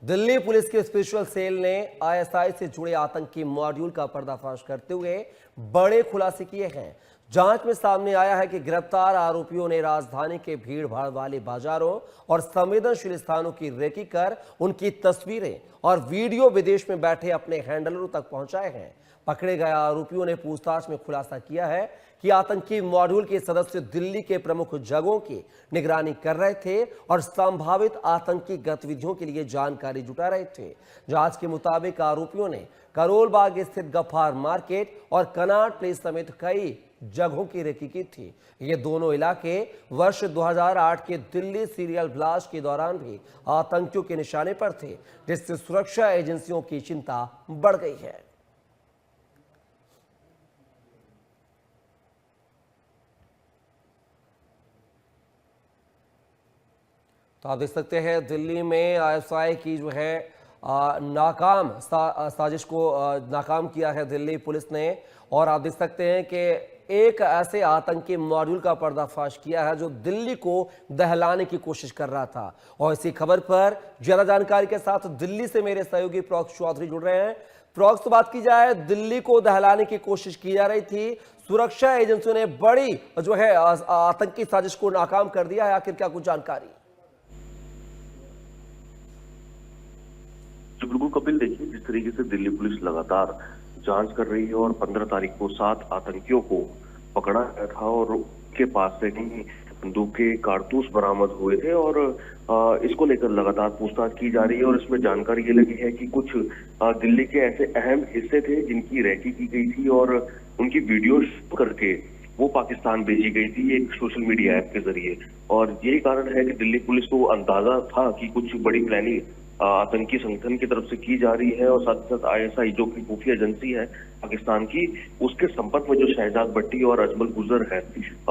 Delhi police के special cell ने ISI से जुड़े आतंकी मॉड्यूल का पर्दाफाश करते हुए बड़े खुलासे किए हैं। जांच में सामने आया है कि गिरफ्तार आरोपियों ने राजधानी के भीड़ भाड़ वाले बाजारों और संवेदनशील स्थानों की रेकी कर उनकी तस्वीरें और वीडियो विदेश में बैठे अपने हैंडलरों तक पहुंचाए हैं। पकड़े गए आरोपियों ने पूछताछ में खुलासा किया है कि आतंकी मॉड्यूल के सदस्य दिल्ली के प्रमुख जगहों की निगरानी कर रहे थे और संभावित आतंकी गतिविधियों के लिए जानकारी जुटा रहे थे। जांच के मुताबिक आरोपियों ने करोल बाग स्थित गफ्फार मार्केट और कनाट प्लेस समेत कई जगहों की रेकी की थी। ये दोनों इलाके वर्ष 2008 के दिल्ली सीरियल ब्लास्ट के दौरान भी आतंकियों के निशाने पर थे, जिससे सुरक्षा एजेंसियों की चिंता बढ़ गई है। तो आप देख सकते हैं दिल्ली में आईएसआई की जो है नाकाम साजिश को नाकाम किया है दिल्ली पुलिस ने। और आप देख सकते हैं कि एक ऐसे आतंकी मॉड्यूल का पर्दाफाश किया है जो दिल्ली को दहलाने की कोशिश कर रहा था। और इसी खबर पर ज्यादा जानकारी के साथ दिल्ली से मेरे सहयोगी प्रॉक्स चौधरी जुड़ रहे हैं। प्रॉक्स, बात की जाए, दिल्ली को दहलाने की कोशिश की जा रही थी, सुरक्षा एजेंसियों ने बड़ी जो है आतंकी साजिश को नाकाम कर दिया है। आखिर क्या कुछ जानकारी? तो बिल्कुल कपिल, देखिए जिस तरीके से दिल्ली पुलिस लगातार जांच कर रही है और 15 तारीख को 7 आतंकियों को पकड़ा गया था और उनके पास से ही बंदूकें, कारतूस बरामद हुए थे और इसको लेकर लगातार पूछताछ की जा रही है। और इसमें जानकारी ये लगी है कि कुछ दिल्ली के ऐसे अहम हिस्से थे जिनकी रेकी की गई थी और उनकी वीडियो करके वो पाकिस्तान भेजी गई थी एक सोशल मीडिया ऐप के जरिए। और यही कारण है कि दिल्ली पुलिस को अंदाजा था कि कुछ बड़ी प्लानिंग आतंकी संगठन की तरफ से की जा रही है। और साथ ही साथ आईएसआई, जो कि खुफिया एजेंसी है पाकिस्तान की, उसके संपर्क में जो शहजाद भट्टी और अजमल गुजर है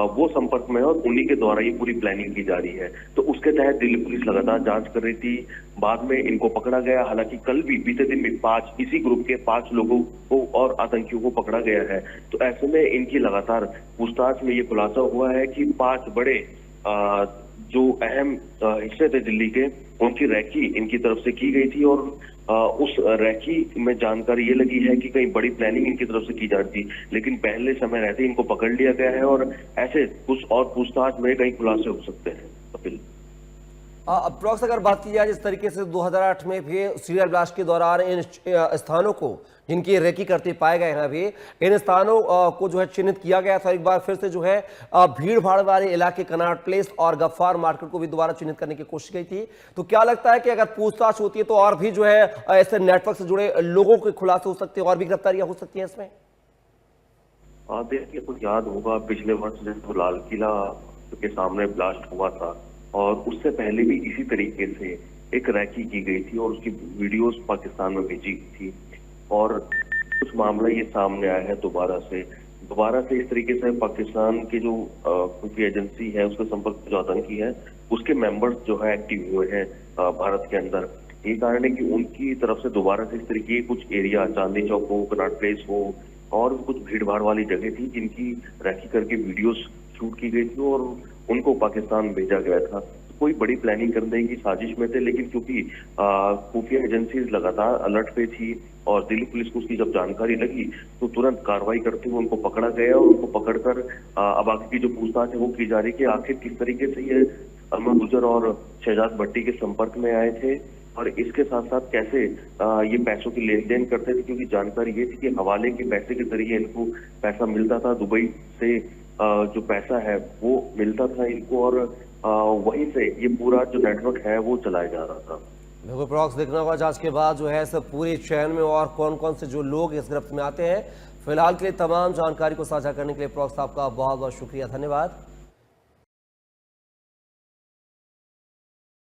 वो संपर्क में है और उन्हीं के द्वारा ये पूरी प्लानिंग की जा रही है। तो उसके तहत दिल्ली पुलिस लगातार जांच कर रही थी। बाद में इनको पकड़ा गया। हालांकि कल भी बीते दिन में 5 इसी ग्रुप के 5 लोगों को और आतंकियों को पकड़ा गया है। तो ऐसे में इनकी लगातार पूछताछ में ये खुलासा हुआ है कि 5 बड़े जो अहम हिस्से थे दिल्ली के, उनकी रैकी इनकी तरफ से की गई थी। और उस रैकी में जानकारी ये लगी है कि कहीं बड़ी प्लानिंग इनकी तरफ से की जा रही थी, लेकिन पहले समय रहते इनको पकड़ लिया गया है और ऐसे कुछ और पूछताछ में कई खुलासे हो सकते हैं। कपिल, अप्रॉक्स अगर बात की जाए, जिस तरीके से 2008 में भी सीरियल ब्लास्ट के दौरान इन स्थानों को जिनकी रेकी करते पाए गए हैं, अभी इन स्थानों को जो है चिन्हित किया गया था। एक बार फिर से जो है भीड़ भाड़ वाले इलाके कनाट प्लेस और गफ्फार मार्केट को भी दोबारा चिन्हित करने की कोशिश की थी। तो क्या लगता है कि अगर पूछताछ होती है तो और भी जो है ऐसे नेटवर्क से जुड़े लोगों के खुलासे हो सकते हैं और भी गिरफ्तारियां हो सकती हैं इसमें? देखिए, कुछ याद होगा पिछले वर्ष जब लाल किला के सामने ब्लास्ट हुआ था और उससे पहले भी इसी तरीके से एक रैकी की गई थी और उसकी वीडियोस पाकिस्तान में भेजी गई थी। और कुछ मामला ये सामने आया है दोबारा से इस तरीके से पाकिस्तान की जो खुफिया एजेंसी है, उसके संपर्क जो आतंकी है, उसके मेंबर्स जो है एक्टिव हुए हैं भारत के अंदर। ये कारण है कि उनकी तरफ से दोबारा से इस तरीके के कुछ एरिया, चांदनी चौक हो, कनाट प्लेस हो और कुछ भीड़ भाड़ वाली जगह थी जिनकी रैकी करके वीडियोस शूट की गई थी और उनको पाकिस्तान भेजा गया था। कोई बड़ी प्लानिंग करने की साजिश में थे, लेकिन क्योंकि खुफिया एजेंसी लगातार अलर्ट पे थी और दिल्ली पुलिस को उसकी जब जानकारी लगी तो तुरंत कार्रवाई करते हुए उनको पकड़ा गया और उनको पकड़कर अब आगे की जो पूछताछ है वो की जा रही है कि आखिर किस तरीके से ये अजमल गुजर और शहजाद भट्टी के संपर्क में आए थे और इसके साथ साथ कैसे ये पैसों की लेन देन करते थे। क्योंकि जानकारी ये थी कि हवाले के पैसे के जरिए इनको पैसा मिलता था, दुबई से जो पैसा है वो मिलता था इनको और वहीं से ये पूरा जो नेटवर्क है वो चलाया जा रहा था। बिल्कुल प्रॉक्स, देखना होगा जांच के बाद जो है सब पूरी चैन में और कौन कौन से जो लोग इस गिरफ्त में आते हैं। फिलहाल के लिए तमाम जानकारी को साझा करने के लिए प्रॉक्स आपका बहुत बहुत शुक्रिया, धन्यवाद।